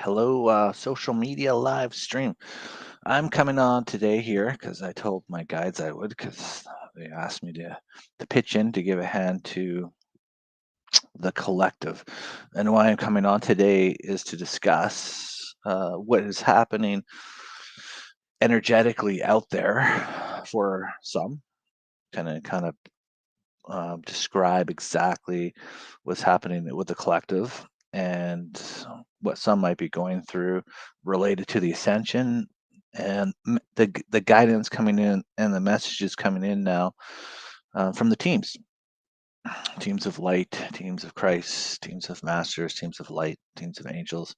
Hello, social media live stream. I'm coming on today here because I told my guides I would because they asked me to pitch in to give a hand to the collective. And why I'm coming on today is to discuss what is happening energetically out there for some, kind of describe exactly what's happening with the collective and what some might be going through related to the ascension and the guidance coming in and the messages coming in now from the teams of light, teams of Christ, teams of masters, teams of light, teams of angels,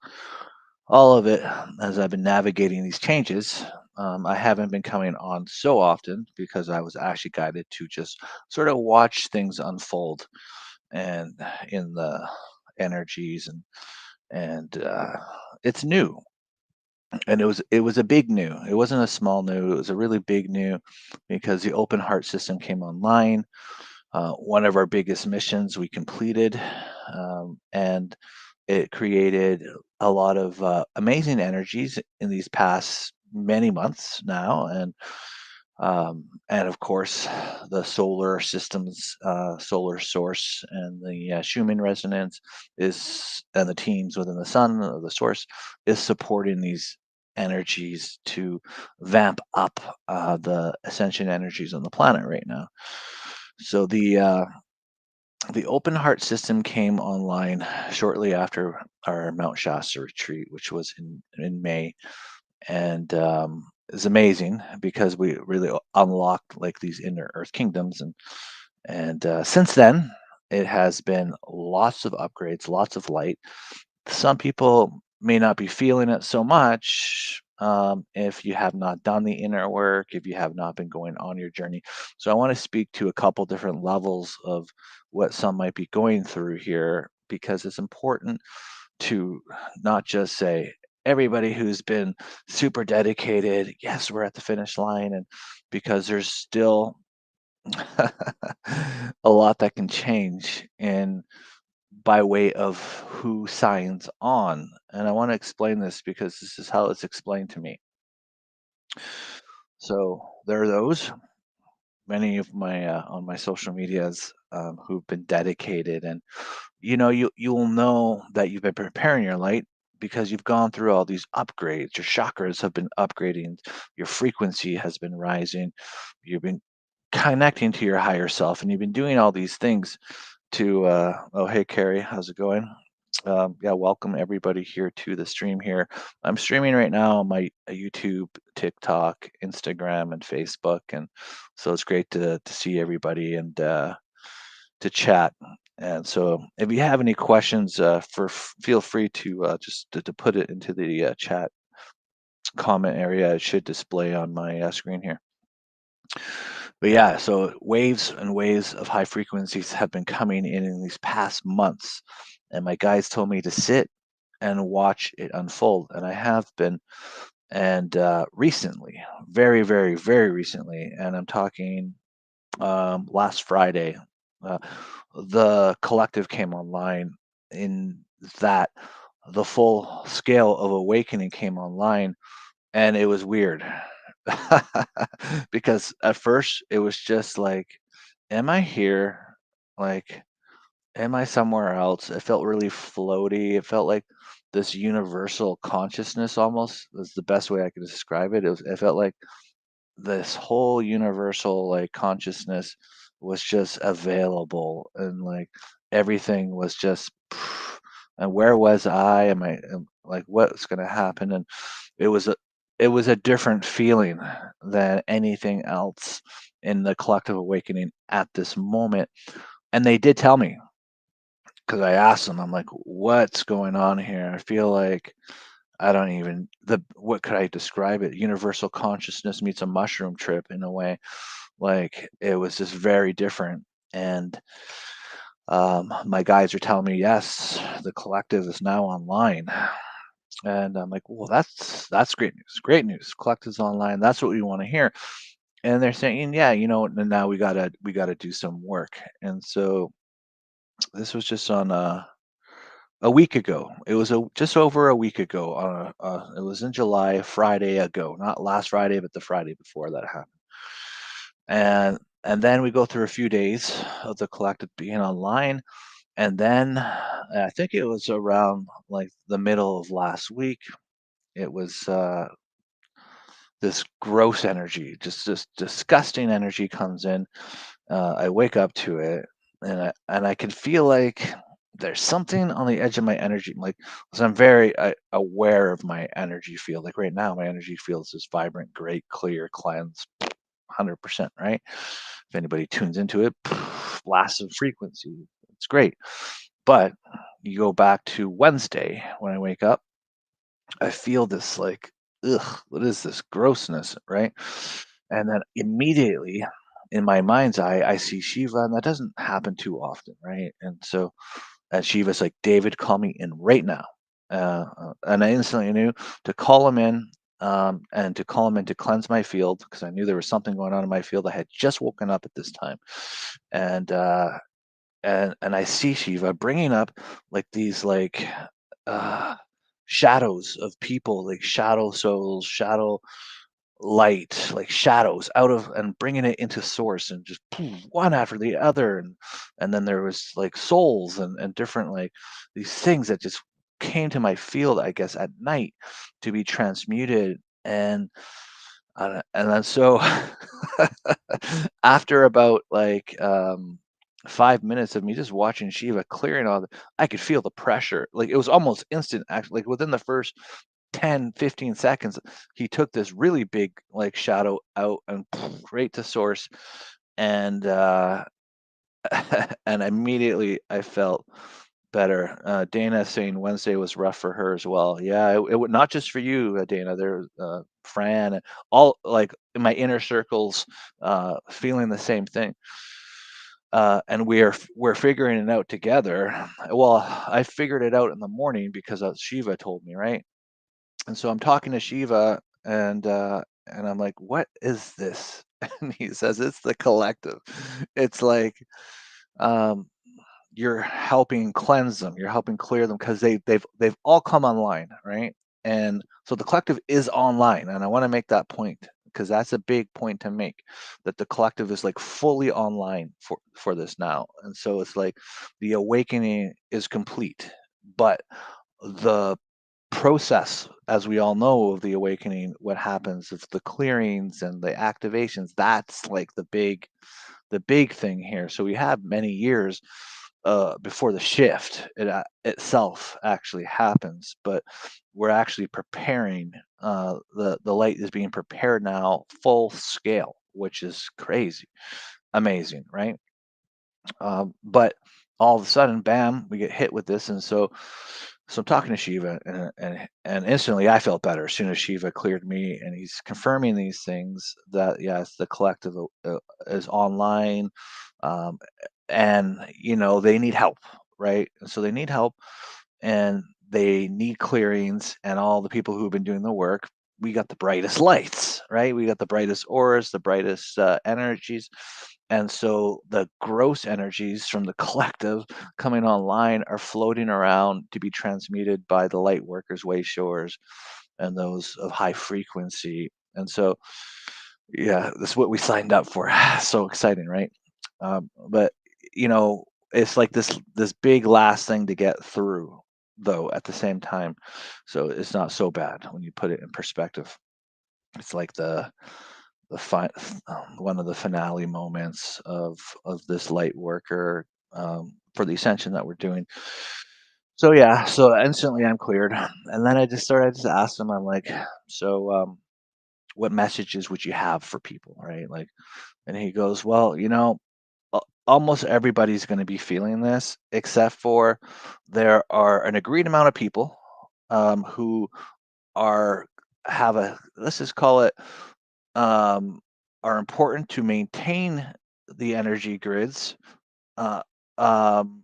all of it. As I've been navigating these changes, I haven't been coming on so often because I was actually guided to just sort of watch things unfold and in the energies and it's new, and it was a big new. It wasn't a small new. It was a really big new because the open heart system came online. One of our biggest missions we completed, and it created a lot of amazing energies in these past many months now, and of course, the solar systems, solar source, and the Schumann resonance and the teams within the sun, the source, is supporting these energies to vamp up the ascension energies on the planet right now. So the open heart system came online shortly after our Mount Shasta retreat, which was in May, and it's amazing because we really unlocked like these inner Earth kingdoms, and since then it has been lots of upgrades, lots of light. Some people may not be feeling it so much if you have not done the inner work, if you have not been going on your journey. So I want to speak to a couple different levels of what some might be going through here because it's important to not just say everybody who's been super dedicated, yes, we're at the finish line, and because there's still a lot that can change in by way of who signs on. And I want to explain this because this is how it's explained to me. So there are those, many of my on my social medias who've been dedicated, and you will know that you've been preparing your light because you've gone through all these upgrades. Your chakras have been upgrading, your frequency has been rising, you've been connecting to your higher self, and you've been doing all these things to oh, hey Carrie, how's it going? Yeah, welcome everybody here to the stream here. I'm streaming right now on my YouTube, TikTok, Instagram, and Facebook, and so it's great to see everybody and to chat. And so, if you have any questions, feel free to to put it into the chat comment area. It should display on my screen here. But yeah, so waves and waves of high frequencies have been coming in these past months, and my guides told me to sit and watch it unfold, and I have been. And recently, very, very, very recently, and I'm talking last Friday, uh, the collective came online in that the full scale of awakening came online, and it was weird because at first it was just like, am I here? Like, am I somewhere else? It felt really floaty. It felt like this universal consciousness almost was the best way I could describe it. It felt like this whole universal like consciousness was just available, and like everything was just and where was I? Like what's going to happen? And it was a it was a different feeling than anything else in the collective awakening at this moment. And they did tell me, because I asked them, I'm like, what's going on here? I feel like I don't even the what could I describe it? Universal consciousness meets a mushroom trip in a way. Like it was just very different. And my guides are telling me, yes, the collective is now online. And I'm like, well, that's great news. Great news. Collective's online. That's what we want to hear. And they're saying, yeah, now we gotta do some work. And so this was just on A week ago. It was just over a week ago. It was in July, Friday ago, not last Friday, but the Friday before that happened. And then we go through a few days of the collective being online, and then I think it was around like the middle of last week. It was this gross energy, just this disgusting energy comes in. I wake up to it, and I can feel like there's something on the edge of my energy. Like, 'cause I'm very aware of my energy field. Like right now, my energy field is this vibrant, great, clear, cleanse, 100%. Right? If anybody tunes into it, blast of frequency. It's great. But you go back to Wednesday when I wake up, I feel this like, ugh, what is this grossness, right? And then immediately in my mind's eye, I see Shiva, and that doesn't happen too often, right? And Shiva's like, David, call me in right now. And I instantly knew to call him in, and to call him in to cleanse my field because I knew there was something going on in my field. I had just woken up at this time, and and I see Shiva bringing up like these uh, shadows of people, like shadow souls, shadow light, like shadows out of and bringing it into source and just poof, one after the other, and then there was like souls and different like these things that just came to my field, I guess, at night to be transmuted and then so after about 5 minutes of me just watching Shiva clearing all I could feel the pressure. Like it was almost instant actually. Like within the first 10, 15 seconds, he took this really big like shadow out and right to source. And and immediately I felt better. Dana saying Wednesday was rough for her as well. Yeah, it would not just for you, Dana. There, Fran, all like in my inner circles, feeling the same thing. And we're figuring it out together. Well, I figured it out in the morning because Shiva told me, right? And so I'm talking to Shiva, and I'm like, "What is this?" And he says, "It's the collective. It's like." Um, you're helping cleanse them, you're helping clear them because they've all come online, right? And so the collective is online, and I want to make that point because that's a big point to make, that the collective is like fully online for this now. And so it's like the awakening is complete, but the process, as we all know, of the awakening, what happens is the clearings and the activations. That's like the big thing here. So we have many years before the shift itself actually happens, but we're actually preparing. The light is being prepared now, full scale, which is crazy, amazing, right? But all of a sudden, bam, we get hit with this, and so I'm talking to Shiva, and instantly I felt better as soon as Shiva cleared me, and he's confirming these things that yes, the collective is online, um, and they need help, right? And so they need help, and they need clearings, and all the people who've been doing the work. We got the brightest lights, right? We got the brightest auras, the brightest energies, and so the gross energies from the collective coming online are floating around to be transmuted by the light workers, way shores, and those of high frequency. And so, yeah, this is what we signed up for. So exciting, right? But you know, it's like this big last thing to get through, though. At the same time, so it's not so bad when you put it in perspective. It's like one of the finale moments of this light worker for the ascension that we're doing. So yeah, so instantly I'm cleared, and then I just asked him. I'm like, so what messages would you have for people, right? Like, and he goes, well, almost everybody's going to be feeling this, except for there are an agreed amount of people who are have a let's just call it um, are important to maintain the energy grids, uh, um,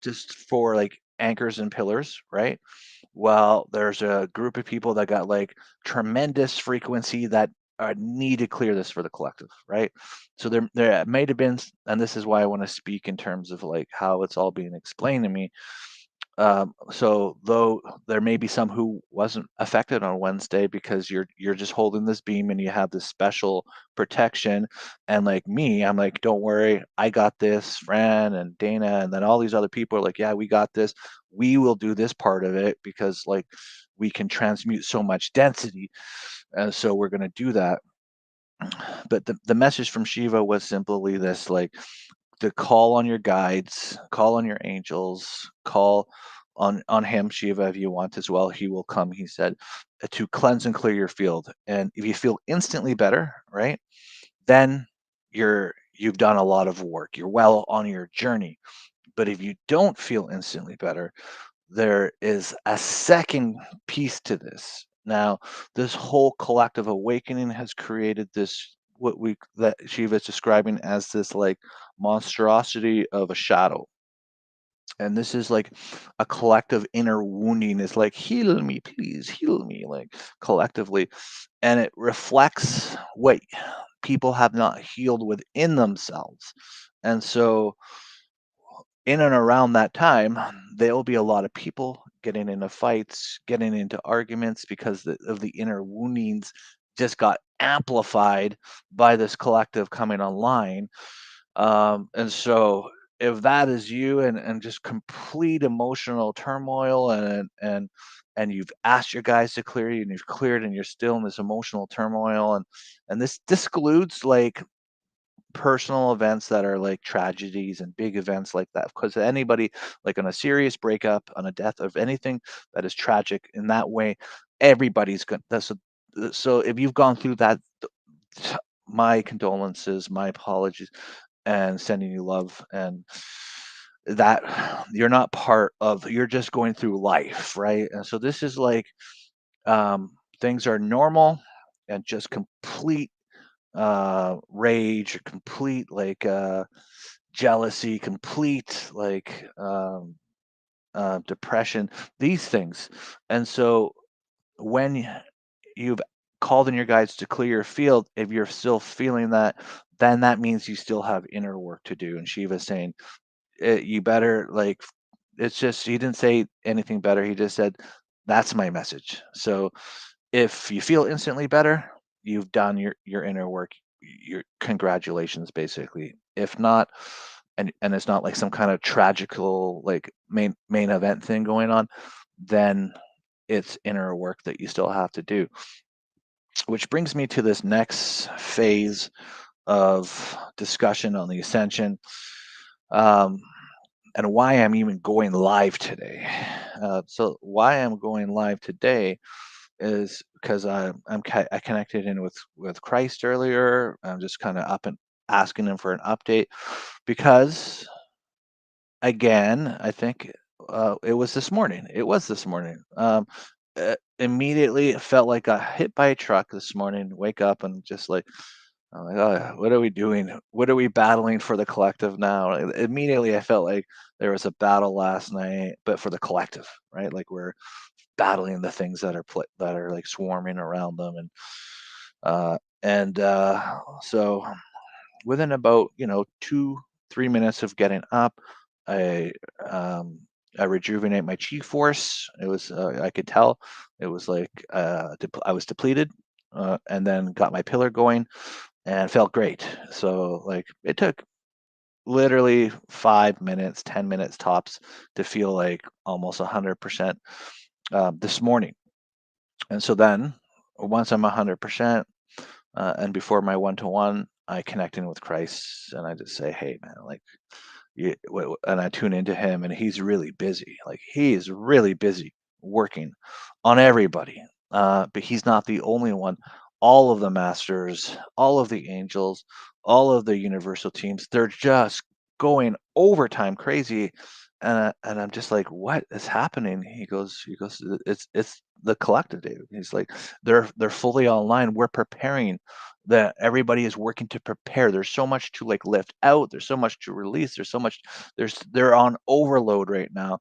just for like anchors and pillars, right? Well, there's a group of people that got like tremendous frequency that need to clear this for the collective, right? So there might have been, and this is why I want to speak in terms of like how it's all being explained to me. So though there may be some who wasn't affected on Wednesday because you're just holding this beam and you have this special protection. And like me, I'm like, don't worry, I got this, Fran and Dana, and then all these other people are like, yeah, we got this. We will do this part of it because like we can transmute so much density. And so we're gonna do that. But the message from Shiva was simply this, like, to call on your guides, call on your angels, call on him, Shiva, if you want as well. He will come, he said, to cleanse and clear your field. And if you feel instantly better, right, then you've done a lot of work. You're well on your journey. But if you don't feel instantly better, there is a second piece to this. Now, this whole collective awakening has created this what we that Shiva is describing as this like monstrosity of a shadow. And this is like a collective inner wounding. It's like, heal me, please, heal me, like collectively. And it reflects what people have not healed within themselves. And so in and around that time, there'll be a lot of people getting into fights, getting into arguments because of the inner woundings just got amplified by this collective coming online. And so, if that is you and just complete emotional turmoil and you've asked your guys to clear you and you've cleared and you're still in this emotional turmoil and this excludes like personal events that are like tragedies and big events like that because anybody like on a serious breakup on a death of anything that is tragic in that way everybody's going that's a, so if you've gone through that my condolences my apologies and sending you love and that you're not part of you're just going through life right and so this is like um things are normal and just complete rage, complete like jealousy, complete like depression, these things. And so when you've called in your guides to clear your field, if you're still feeling that, then that means you still have inner work to do. And Shiva's saying, you better like, it's just, he didn't say anything better. He just said, that's my message. So if you feel instantly better, you've done your inner work. Your congratulations, basically. If not, and it's not like some kind of tragical like main event thing going on, then it's inner work that you still have to do. Which brings me to this next phase of discussion on the ascension, um, and why I'm even going live today. So why I'm going live today is because I connected in with Christ earlier. I'm just kind of up and asking him for an update because again, I think it was this morning. It was this morning. Immediately it felt like I got hit by a truck this morning. Wake up and just like I'm like, oh, what are we doing? What are we battling for the collective now? Like, immediately, I felt like there was a battle last night, but for the collective, right? Like we're battling the things that are that are like swarming around them so within about 2-3 minutes of getting up i um I rejuvenate my chi force. It was I could tell it was like I was depleted, and then got my pillar going and felt great. So like it took literally 5 minutes 10 minutes tops to feel like almost 100% this morning. And so then once I'm 100%, and before my one-to-one, I connect in with Christ and I just say, hey, man, like, and I tune into him and he's really busy. Like, he is really busy working on everybody. But he's not the only one. All of the masters, all of the angels, all of the universal teams, they're just going overtime crazy. And I'm just like, what is happening? He goes, it's the collective, David. He's like, they're fully online. We're preparing that everybody is working to prepare. There's so much to like lift out. There's so much to release. There's so much. They're on overload right now,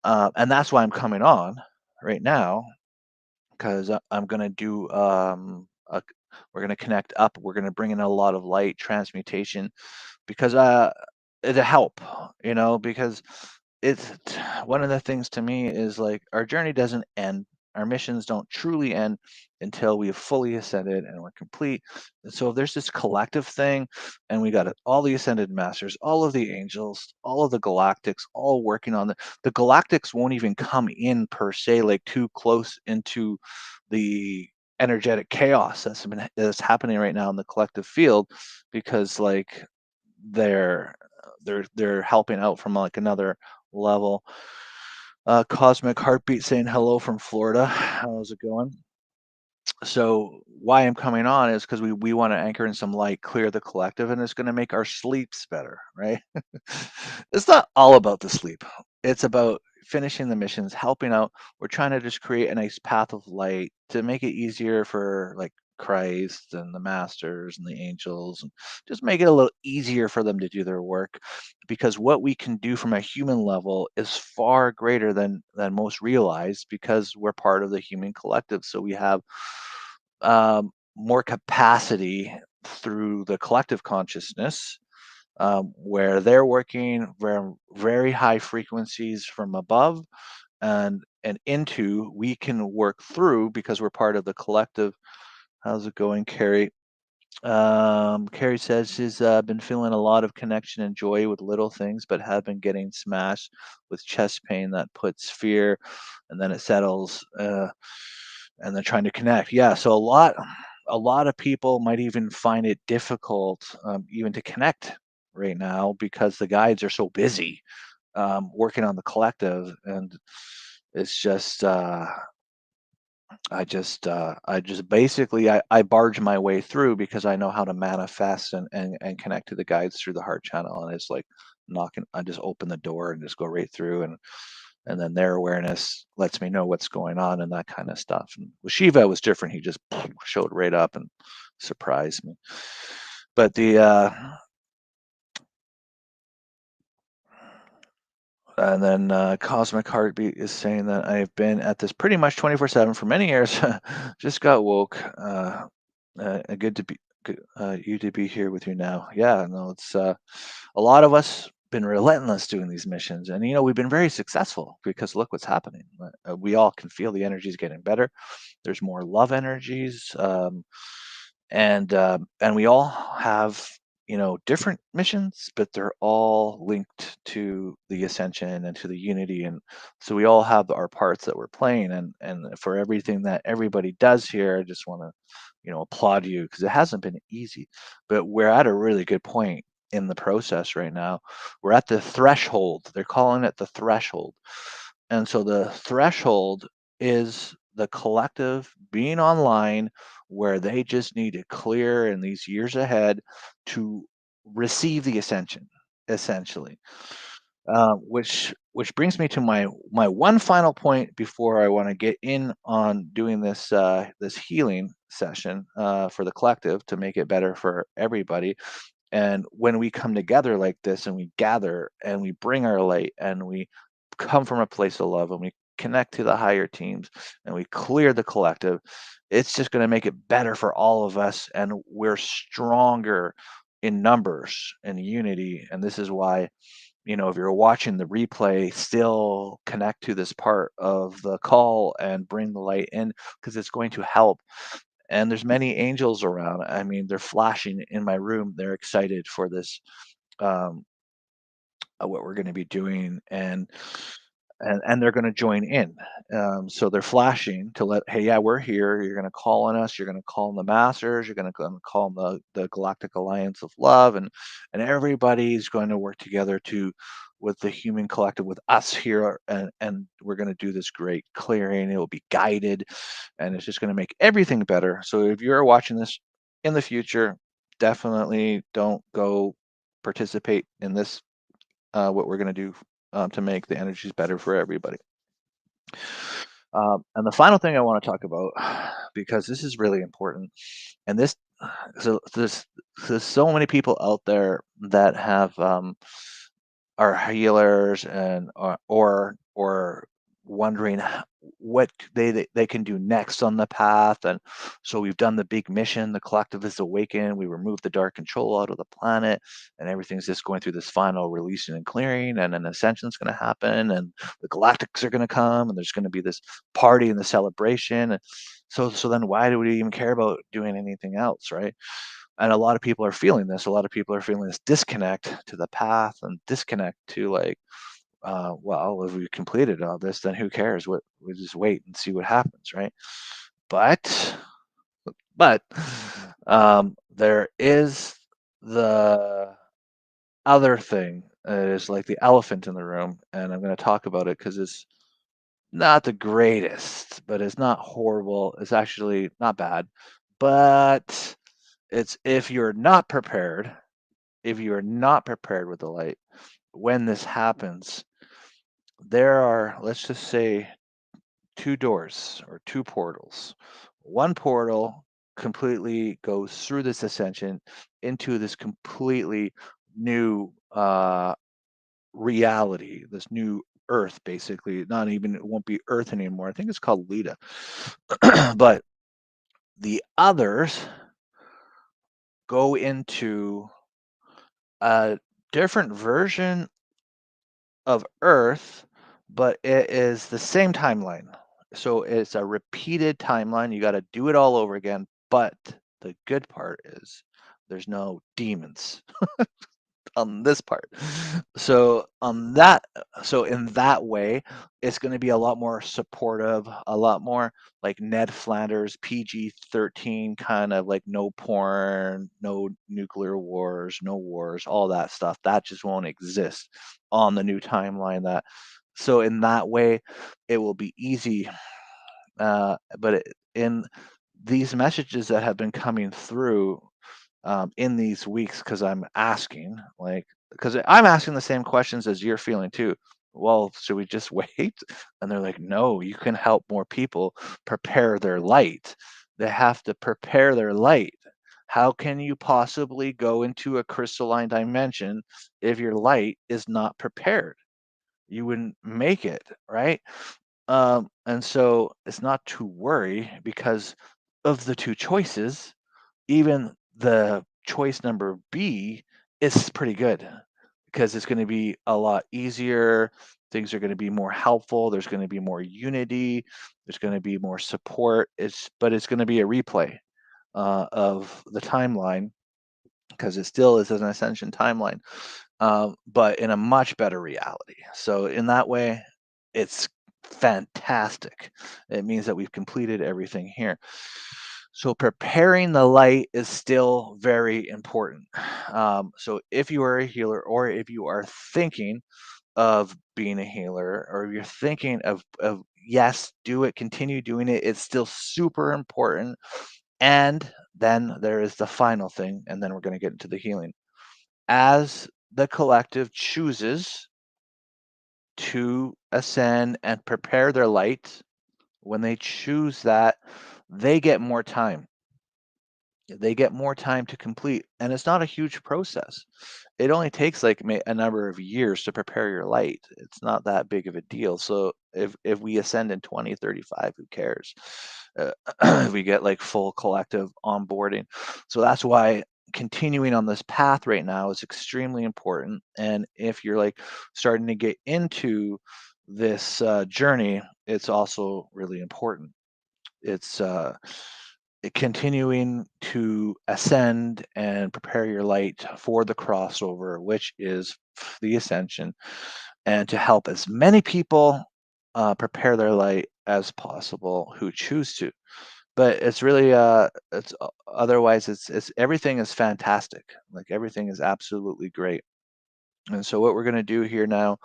and that's why I'm coming on right now because I'm gonna do we're gonna connect up. We're gonna bring in a lot of light transmutation because it'll help, because it's one of the things to me is like our journey doesn't end. Our missions don't truly end until we have fully ascended and we're complete. And so if there's this collective thing, and we got all the ascended masters, all of the angels, all of the galactics, all working on the galactics won't even come in per se, like too close into the energetic chaos that's happening right now in the collective field, because like they're they're helping out from like another level. Cosmic Heartbeat saying hello from Florida. How's it going? So why I'm coming on is because we want to anchor in some light, clear the collective, and it's going to make our sleeps better, right? It's not all about the sleep. It's about finishing the missions, helping out. We're trying to just create a nice path of light to make it easier for like Christ and the masters and the angels, and just make it a little easier for them to do their work, because what we can do from a human level is far greater than most realize, because we're part of the human collective. So we have more capacity through the collective consciousness, where they're working very high frequencies from above, and into we can work through, because we're part of the collective. How's it going, Carrie? Carrie says she's been feeling a lot of connection and joy with little things, but have been getting smashed with chest pain that puts fear, and then it settles, and then trying to connect. Yeah, so a lot of people might even find it difficult, even to connect right now, because the guides are so busy working on the collective, and it's just I just basically I barge my way through, because I know how to manifest and connect to the guides through the heart channel, and it's like knocking. I just open the door and just go right through, and then their awareness lets me know what's going on and that kind of stuff. And with Shiva, it was different. He just showed right up and surprised me. But the and then Cosmic Heartbeat is saying that I've been at this pretty much 24/7 for many years. Just got woke. Good to be you to be here with you now. Yeah, no, it's a lot of us been relentless doing these missions, and we've been very successful, because look what's happening. We all can feel the energies getting better. There's more love energies, and we all have different missions, but they're all linked to the ascension and to the unity, and so we all have our parts that we're playing, and for everything that everybody does here, I just want to applaud you, because it hasn't been easy, but we're at a really good point in the process right now. We're at the threshold. They're calling it the threshold. And so the threshold is the collective being online, where they just need to clear in these years ahead to receive the ascension, essentially. Which brings me to my one final point before I want to get in on doing this healing session for the collective, to make it better for everybody. And when we come together like this, and we gather and we bring our light, and we come from a place of love, and we connect to the higher teams, and we clear the collective, it's just going to make it better for all of us, and we're stronger in numbers and unity. And this is why, if you're watching the replay, still connect to this part of the call and bring the light in, because it's going to help. And there's many angels around. I mean, they're flashing in my room. They're excited for this, um, what we're going to be doing, and they're going to join in. So they're flashing to let, hey, yeah, we're here. You're going to call on us. You're going to call on the masters. You're going to call on the Galactic Alliance of Love, and everybody's going to work together to with the human collective, with us here, and we're going to do this great clearing. It will be guided, and it's just going to make everything better. So if you're watching this in the future, definitely don't go participate in this, what we're going to do, to make the energies better for everybody. And the final thing I want to talk about, because this is really important, and so there's so many people out there that have are healers, and or wondering what they can do next on the path. And so we've done the big mission. The collective is awakened. We removed the dark control out of the planet, and everything's just going through this final releasing and clearing. And an ascension's going to happen, and the galactics are going to come, and there's going to be this party and the celebration. And so then why do we even care about doing anything else, right? And a lot of people are feeling this. A lot of people are feeling this disconnect to the path and disconnect to like, well, if we completed all this, then who cares? What we just wait and see what happens, right? But but there is the other thing is like the elephant in the room, and I'm going to talk about it because it's not the greatest, but it's not horrible. It's actually not bad, but it's if you are not prepared with the light when this happens, there are, let's just say, two doors or two portals. One portal completely goes through this ascension into this completely new reality, this new Earth, basically. Not even, it won't be Earth anymore. I think it's called Lita. But the others go into a different version of Earth, but it is the same timeline. So it's a repeated timeline. You got to do it all over again. But the good part is there's no demons on this part. So on that, so in that way, it's going to be a lot more supportive, a lot more like Ned Flanders, PG-13 kind of like no porn, no nuclear wars, all that stuff. That just won't exist on the new timeline. That so in that way, it will be easy. In these messages that have been coming through in these weeks, because I'm asking, like, because I'm asking the same questions as you're feeling too. Well, should we just wait? And they're like, no, you can help more people prepare their light. They have to prepare their light. How can you possibly go into a crystalline dimension if your light is not prepared? You wouldn't make it, right? And so it's not to worry because of the two choices, even the choice number B is pretty good because it's going to be a lot easier. Things are going to be more helpful. There's going to be more unity. There's going to be more support. But it's going to be a replay of the timeline because it still is an ascension timeline, but in a much better reality. So in that way, it's fantastic. It means that we've completed everything here. So preparing the light is still very important. So if you are a healer, or if you are thinking of being a healer, or if you're thinking of yes, do it, continue doing it, it's still super important. And then there is the final thing, and then we're going to get into the healing. As the collective chooses to ascend and prepare their light, when they choose that, they get more time. They get more time to complete, and it's not a huge process. It only takes like a number of years to prepare your light. It's not that big of a deal. So if we ascend in 2035, who cares? If we get like full collective onboarding. So that's why continuing on this path right now is extremely important. And if you're like starting to get into this journey, it's also really important. It's continuing to ascend and prepare your light for the crossover, which is the ascension, and to help as many people prepare their light as possible who choose to. But it's really it's otherwise it's everything is fantastic. Like everything is absolutely great. And so what we're going to do here now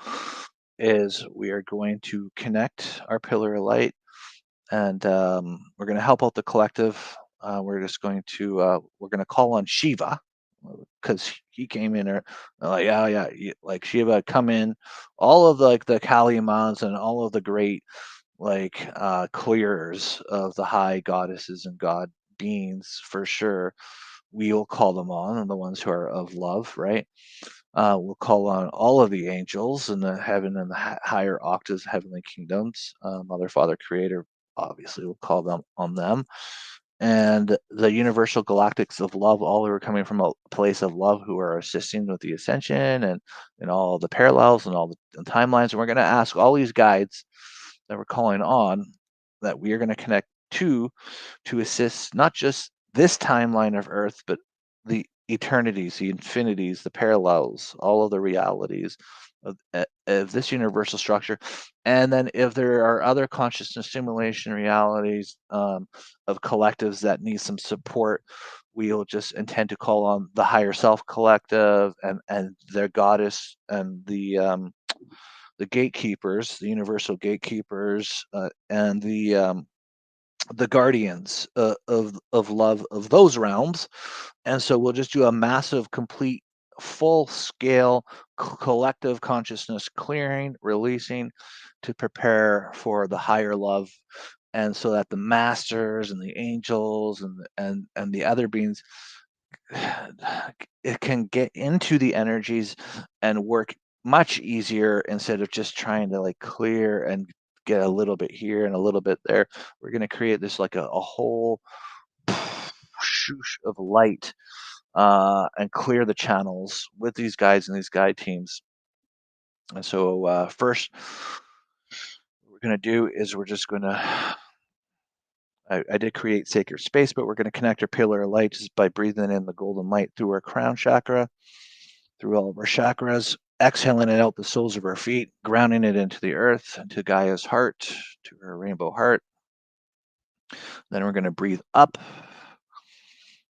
is we are going to connect our pillar of light, and we're going to help out the collective. We're going to call on Shiva because he came in there like like Shiva come in, all of the Kalimans and all of the great clearers of the high goddesses and god beings for sure. We'll call them on, and the ones who are of love, right? We'll call on all of the angels in the heaven and the higher octaves, heavenly kingdoms. Mother, Father, Creator, obviously, we'll call them on them. And the universal galactics of love, all who are coming from a place of love, who are assisting with the ascension and all the parallels and all the timelines. And we're going to ask all these guides that we're calling on that we are going to connect to assist not just this timeline of Earth, but the eternities, the infinities, the parallels, all of the realities of this universal structure. And then if there are other consciousness simulation realities of collectives that need some support, we'll just intend to call on the higher self collective and their goddess and the gatekeepers, the universal gatekeepers, and the guardians of love of those realms. And so we'll just do a massive, complete, full scale collective consciousness clearing, releasing to prepare for the higher love. And so that the masters and the angels and the other beings, it can get into the energies and work much easier instead of just trying to like clear and get a little bit here and a little bit there. We're going to create this like a whole shoosh of light and clear the channels with these guides and these guide teams. And so first, what we're going to do is we're just going to I did create sacred space, but we're going to connect our pillar of light just by breathing in the golden light through our crown chakra, through all of our chakras, exhaling it out the soles of our feet, grounding it into the earth, to Gaia's heart, to her rainbow heart. Then we're going to breathe up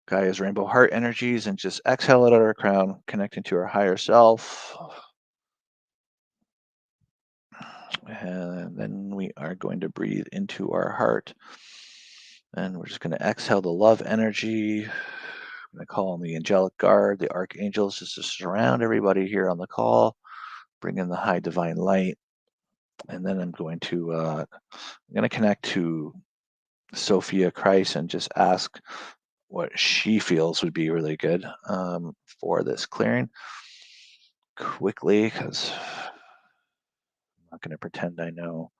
Gaia's rainbow heart energies and just exhale it out our crown, connecting to our higher self. And then we are going to breathe into our heart. And we're just going to exhale the love energy. I'm going to call on the angelic guard, the archangels, just to surround everybody here on the call, bring in the high divine light. And then I'm going to connect to Sophia Christ and just ask what she feels would be really good for this clearing quickly, because I'm not going to pretend I know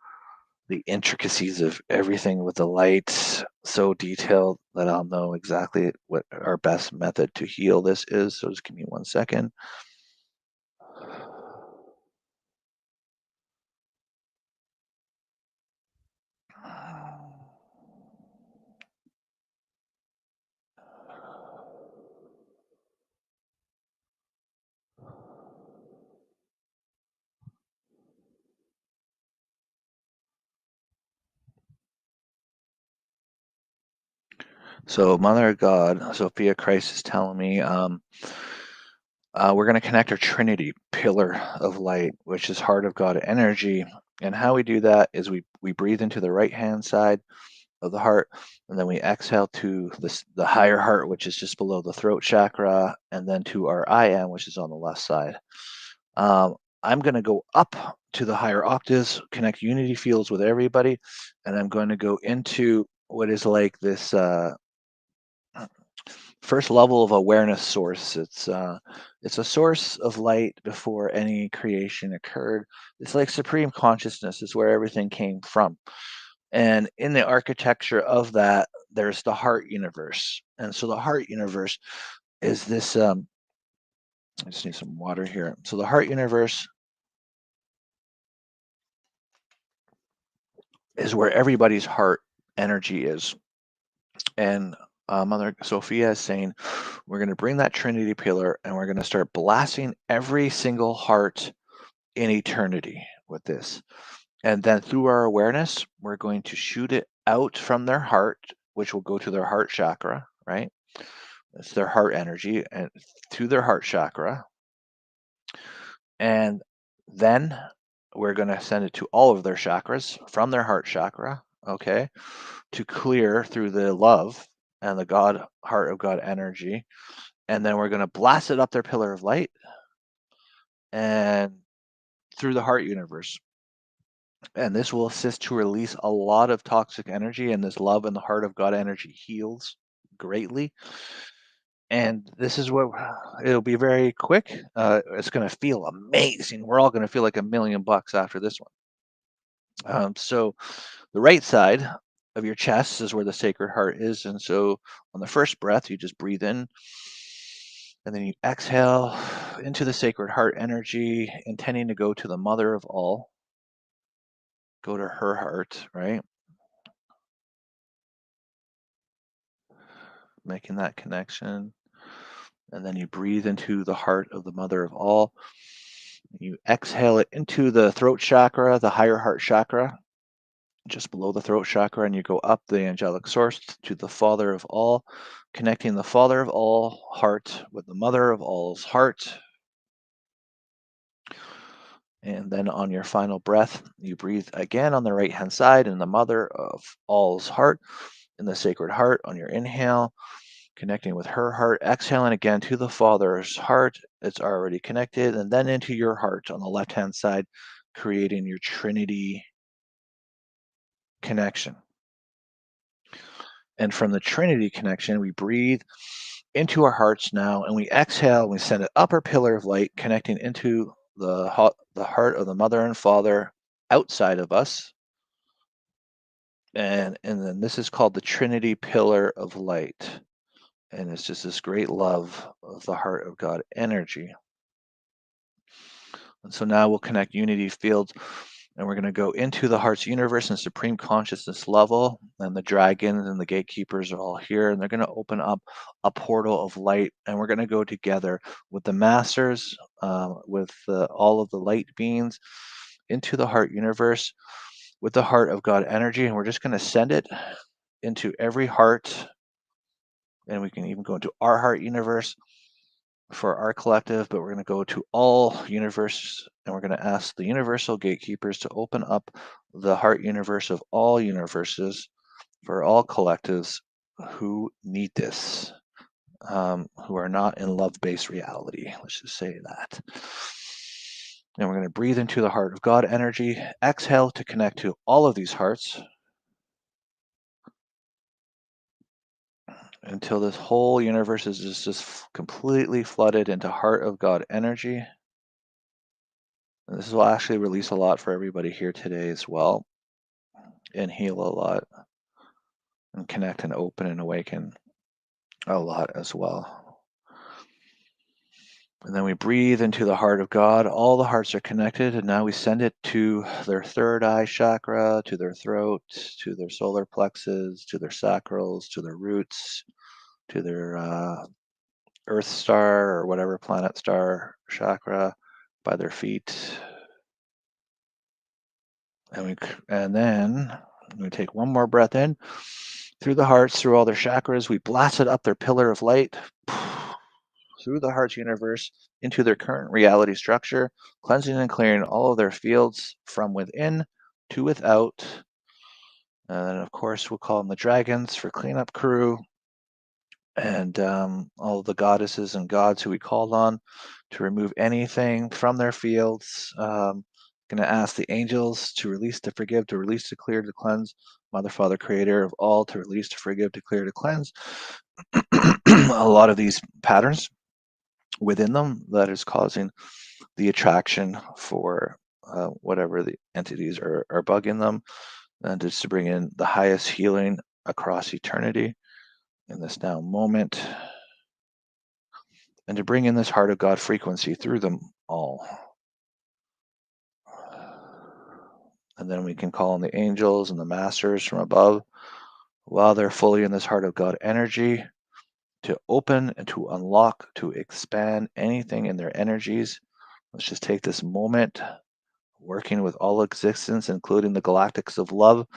the intricacies of everything with the lights so detailed that I'll know exactly what our best method to heal this is. So just give me 1 second. So Mother of God, Sophia Christ is telling me we're going to connect our Trinity pillar of light, which is heart of God energy. And how we do that is we breathe into the right hand side of the heart, and then we exhale to the higher heart, which is just below the throat chakra, and then to our I am, which is on the left side. I'm going to go up to the higher octaves, connect unity fields with everybody, and I'm going to go into what is like this first level of awareness source. It's a source of light before any creation occurred. It's like supreme consciousness is where everything came from. And in the architecture of that, there's the heart universe. And so the heart universe is this. I just need some water here. So the heart universe is where everybody's heart energy is. And Mother Sophia is saying, we're going to bring that Trinity pillar and we're going to start blasting every single heart in eternity with this. And then through our awareness, we're going to shoot it out from their heart, which will go to their heart chakra, right? It's their heart energy and to their heart chakra. And then we're going to send it to all of their chakras from their heart chakra, okay, to clear through the love and the God, heart of God energy. And then we're going to blast it up their pillar of light and through the heart universe. And this will assist to release a lot of toxic energy, and this love and the heart of God energy heals greatly. And this is what it'll be very quick. It's going to feel amazing. We're all going to feel like $1,000,000 after this one. So the right side of your chest is where the sacred heart is. And so on the first breath, you just breathe in and then you exhale into the sacred heart energy, intending to go to the mother of all, go to her heart, right? Making that connection. And then you breathe into the heart of the mother of all. You exhale it into the throat chakra, the higher heart chakra, just below the throat chakra, and you go up the angelic source to the father of all, connecting the father of all heart with the mother of all's heart. And then on your final breath, you breathe again on the right hand side in the mother of all's heart, in the sacred heart on your inhale, connecting with her heart, exhaling again to the father's heart. It's already connected, and then into your heart on the left hand side, creating your Trinity connection. And from the Trinity connection, we breathe into our hearts now, and we exhale. We send an upper pillar of light connecting into the heart of the mother and father outside of us. And then this is called the Trinity pillar of light. And it's just this great love of the heart of God energy. And so now we'll connect unity fields, and we're going to go into the heart's universe and supreme consciousness level. And the dragons and the gatekeepers are all here, and they're going to open up a portal of light. And we're going to go together with the masters, with all of the light beings into the heart universe with the heart of God energy. And we're just going to send it into every heart. And we can even go into our heart universe for our collective, but we're going to go to all universe, and we're going to ask the universal gatekeepers to open up the heart universe of all universes for all collectives who need this, who are not in love-based reality. Let's just say that. And we're going to breathe into the heart of God energy, exhale to connect to all of these hearts until this whole universe is just completely flooded into heart of God energy. And this will actually release a lot for everybody here today as well, and heal a lot, and connect and open and awaken a lot as well. And then we breathe into the heart of God. All the hearts are connected, and now we send it to their third eye chakra, to their throat, to their solar plexus, to their sacrals, to their roots, to their earth star or whatever planet star chakra by their feet. And then we take one more breath in through the hearts, through all their chakras. We blast it up their pillar of light through the heart's universe into their current reality structure, cleansing and clearing all of their fields from within to without. And then, of course, we'll call them the dragons for cleanup crew, and all of the goddesses and gods who we called on to remove anything from their fields. Going to ask the angels to release, to forgive, to release, to clear, to cleanse. Mother, Father, Creator of all, to release, to forgive, to clear, to cleanse. A lot of these patterns within them that is causing the attraction for whatever the entities are bugging them, and just to bring in the highest healing across eternity in this now moment, and to bring in this heart of God frequency through them all. And then we can call on the angels and the masters from above while they're fully in this heart of God energy to open and to unlock, to expand anything in their energies. Let's just take this moment, working with all existence, including the galactics of love,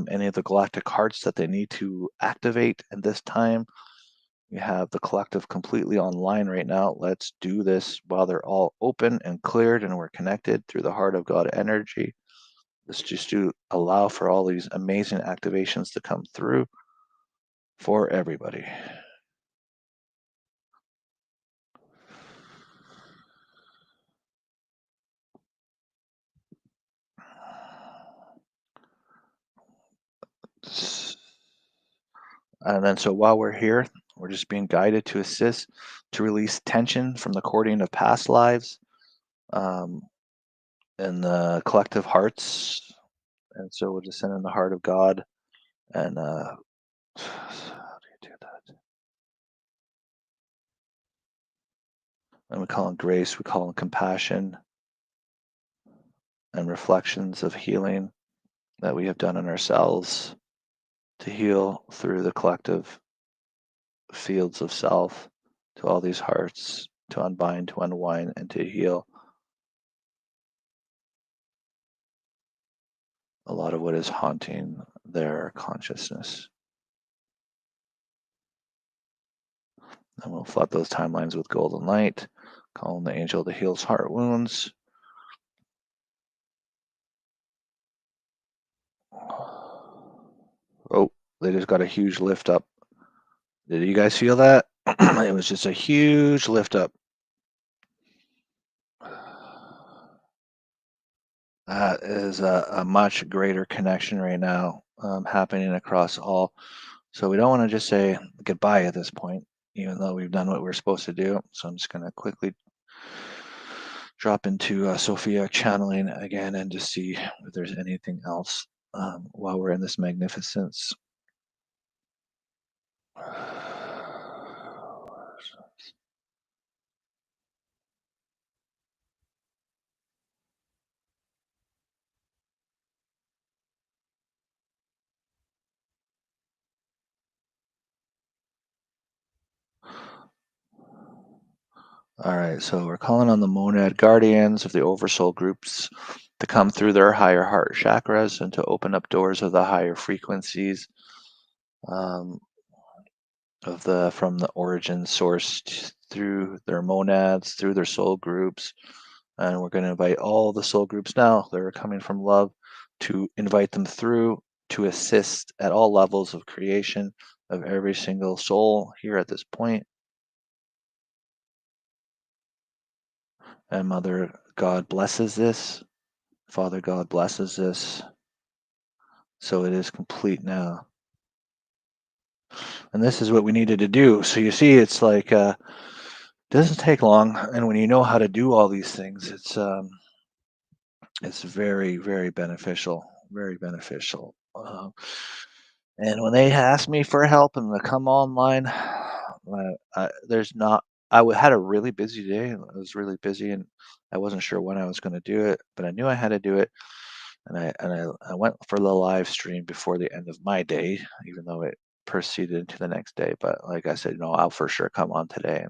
any of the galactic hearts that they need to activate in this time. We have the collective completely online right now. Let's do this while they're all open and cleared and we're connected through the heart of God energy. Let's just to allow for all these amazing activations to come through for everybody. And then so while we're here, We're just being guided to assist to release tension from the cording of past lives, um, and the collective hearts. And so we'll just send in the heart of God and how do you do that? And we call on grace, we call on compassion and reflections of healing that we have done in ourselves to heal through the collective fields of self to all these hearts, to unbind, to unwind, and to heal a lot of what is haunting their consciousness. And we'll flood those timelines with golden light, call on the angel that heals heart wounds. Oh, they just got a huge lift up. Did you guys feel that? It was just a huge lift up. That is a much greater connection right now, happening across all. So we don't want to just say goodbye at this point, even though we've done what we're supposed to do. So I'm just going to quickly drop into Sophia channeling again and just see if there's anything else while we're in this magnificence. All right, so we're calling on the monad guardians of the oversoul groups to come through their higher heart chakras and to open up doors of the higher frequencies, um, of the from the origin source through their monads, through their soul groups. And we're going to invite all the soul groups now that are coming from love to invite them through to assist at all levels of creation of every single soul here at this point. And Mother God blesses this. Father God blesses this. So it is complete now. And this is what we needed to do. So you see, it's like doesn't take long, and when you know how to do all these things, it's very, very beneficial. Very beneficial. And when they asked me for help and to come online, there's not. Had a really busy day. I was really busy, and I wasn't sure when I was going to do it, but I knew I had to do it. And I went for the live stream before the end of my day, even though it proceeded into the next day. But like I said, no, I'll for sure come on today,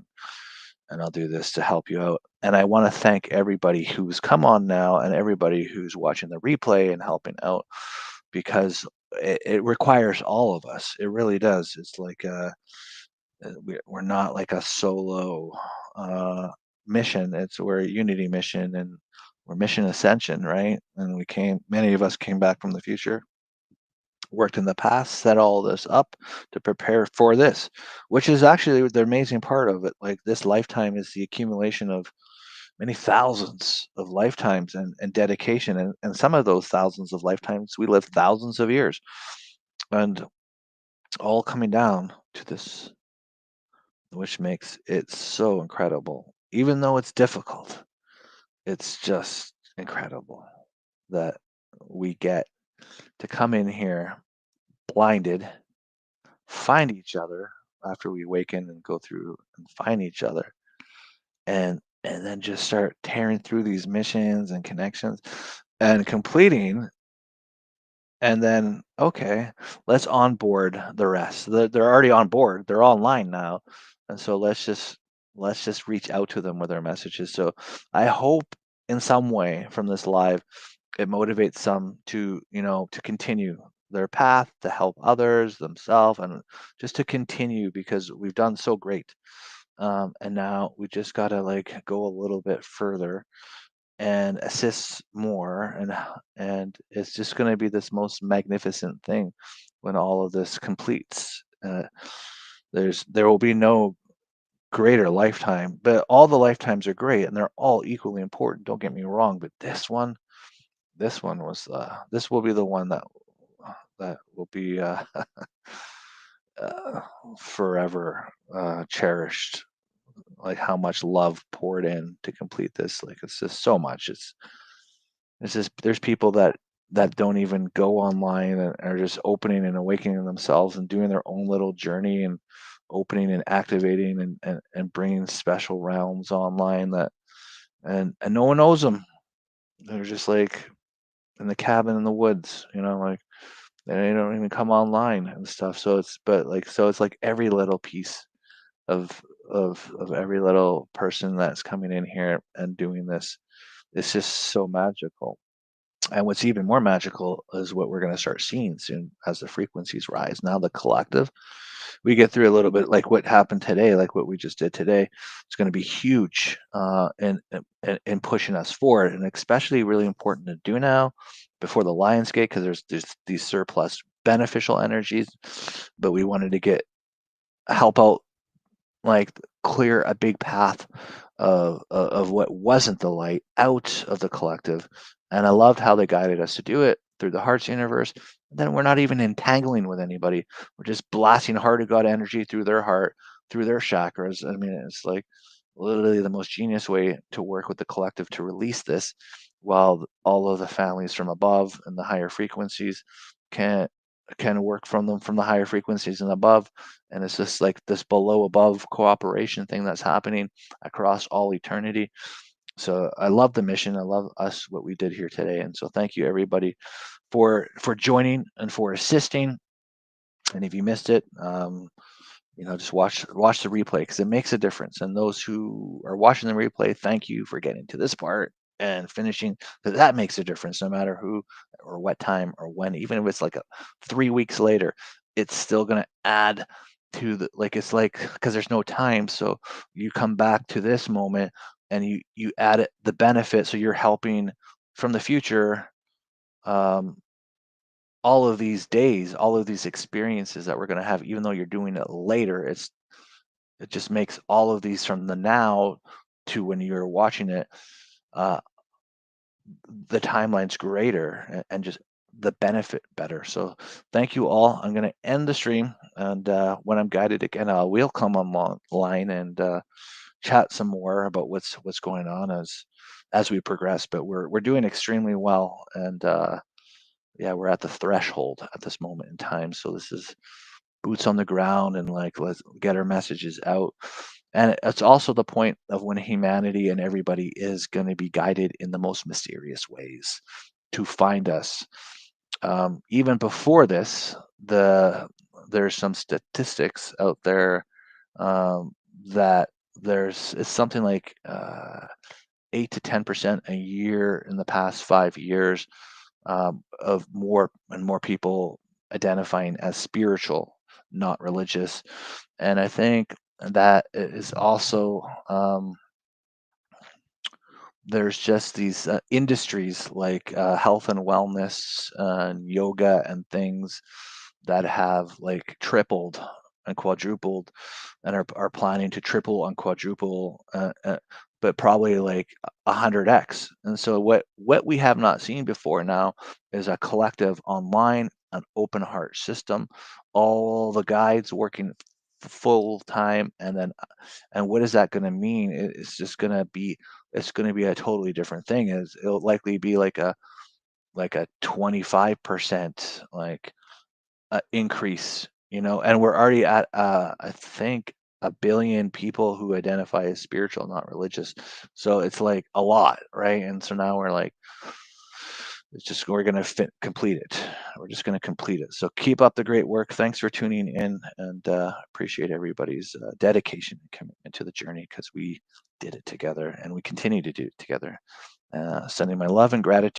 and I'll do this to help you out. And I want to thank everybody who's come on now and everybody who's watching the replay and helping out, because it requires all of us. It really does. It's like we're not like a solo mission. We're a unity mission, and we're mission ascension, right? And many of us came back from the future, worked in the past, set all this up to prepare for this, which is actually the amazing part of it. Like, this lifetime is the accumulation of many thousands of lifetimes and dedication. And some of those thousands of lifetimes, we live thousands of years, and all coming down to this, which makes it so incredible. Even though it's difficult, it's just incredible that we get to come in here blinded, find each other after we awaken and go through and find each other, and then just start tearing through these missions and connections and completing. And then, okay, let's onboard the rest. They're already on board. They're online now, and so let's just reach out to them with our messages. So I hope in some way from this live, it motivates some to to continue their path, to help others, themselves, and just to continue, because we've done so great. And now we just gotta like go a little bit further and assist more, and it's just going to be this most magnificent thing when all of this completes. There will be no greater lifetime, but all the lifetimes are great and they're all equally important, don't get me wrong, but this one was this will be the one that will be uh, forever cherished, like how much love poured in to complete this. Like it's just so much. It's just there's people that don't even go online and are just opening and awakening themselves and doing their own little journey and opening and activating and bringing special realms online that and no one knows them. They're just like in the cabin in the woods, like they don't even come online and stuff. So it's like every little piece of of every little person that's coming in here and doing this. It's just so magical. And what's even more magical is what we're going to start seeing soon as the frequencies rise. Now the collective, we get through a little bit like what happened today, like what we just did today. It's going to be huge in pushing us forward, and especially really important to do now before the Lions Gate, because there's these surplus beneficial energies, but we wanted to help out, like clear a big path of what wasn't the light out of the collective. And I loved how they guided us to do it through the heart's universe. And then we're not even entangling with anybody. We're just blasting heart of God energy through their heart, through their chakras. I mean, it's like literally the most genius way to work with the collective to release this, while all of the families from above and the higher frequencies can work from the higher frequencies and above. And it's just like this below above cooperation thing that's happening across all eternity. So I love the mission. I love us, what we did here today. And so thank you everybody for joining and for assisting. And if you missed it, just watch the replay, because it makes a difference. And those who are watching the replay, thank you for getting to this part and finishing, because that makes a difference no matter who or what time or when. Even if it's like 3 weeks later, it's still going to add to the, like, it's like, because there's no time, so you come back to this moment and you add the benefit, so you're helping from the future. um, all of these days, all of these experiences that we're going to have, even though you're doing it later, it just makes all of these from the now to when you're watching it, uh, the timeline's greater, and just the benefit better. So thank you all. I'm going to end the stream, and when I'm guided again, I will come online and chat some more about what's going on as we progress. But we're doing extremely well, and yeah, we're at the threshold at this moment in time. So this is boots on the ground, and like, let's get our messages out. And it's also the point of when humanity and everybody is going to be guided in the most mysterious ways to find us. Even before this, there's some statistics out there, um, that it's something like 8 to 10% a year in the past 5 years, of more and more people identifying as spiritual, not religious. And I think that is also, there's just these industries like health and wellness and yoga and things that have like tripled and quadrupled, and are planning to triple and quadruple, but probably like 100x. And so what we have not seen before now is a collective online, an open heart system, all the guides working full time. And what is that going to mean? It's going to be a totally different thing. It'll likely be like a 25% like increase, and we're already at I think 1 billion people who identify as spiritual, not religious. So it's like a lot, right? And so now we're like, we're going to complete it. We're just going to complete it. So keep up the great work. Thanks for tuning in, and appreciate everybody's dedication and commitment to the journey, because we did it together and we continue to do it together. Sending my love and gratitude